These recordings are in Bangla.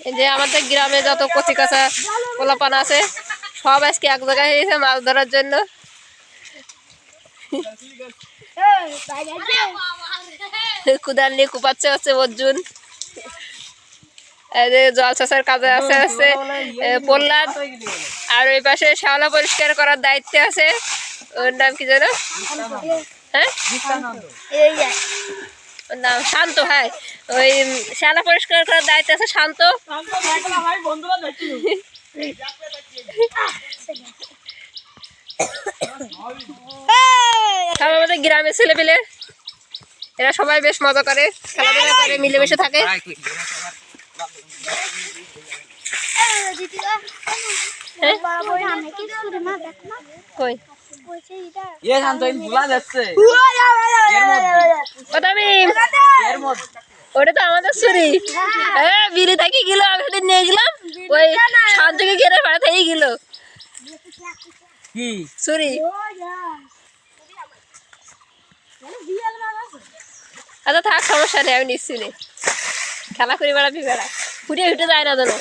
এই যে আমাদের গ্রামে যত কচি কাঁচা পোলাপান আছে সব আজকে এক জায়গায় হয়েছে মাছ ধরার জন্য। কুদাল নিয়ে কুপাচ্ছে হচ্ছে অর্জুন। এই যে জল চাষের কাজে আছে হচ্ছে প্রহ্লাদ, আর ওই পাশে শ্যাওলা পরিষ্কার করার দায়িত্বে আছে, ওর নাম কি যেন, হ্যাঁ ওর নাম শান্ত। হ্যাঁ, ওই শ্যাওলা পরিষ্কার করার দায়িত্বে আছে শান্ত। সব আমাদের গ্রামের ছেলে পেলে, এরা সবাই বেশ মজা করে, খেলাধুলা করে, মিলেমিশে থাকে। ওটা তো আমাদের ছুরি। হ্যাঁ, বিড়ি থেকে গেল, আমি সেদিন নিয়ে গেলাম, ওই সাতজকে ঘেরে ভাড়া থেকেই গেল ছুরি। আচ্ছা থাক, সমস্যা নেই, আমি নিচ্ছি নে, খেলা করে বেড়াবি, বেড়া ফুটে ফুটে যায় না যেন,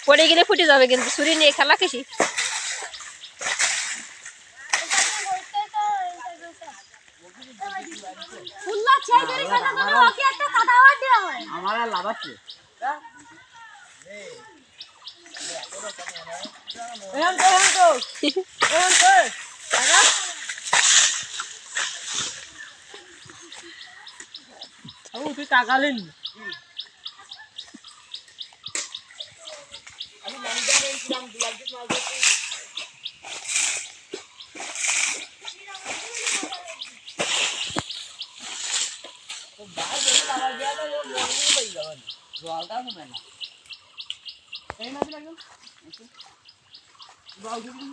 পড়ে গেলে ফুটে যাবে, কিন্তু ছুরি নিয়ে খেলা কিসি। আমার লাভ আছে তুই টাকা নিন। জলটা কমে না, এই মাছ লাগবে জল দিবি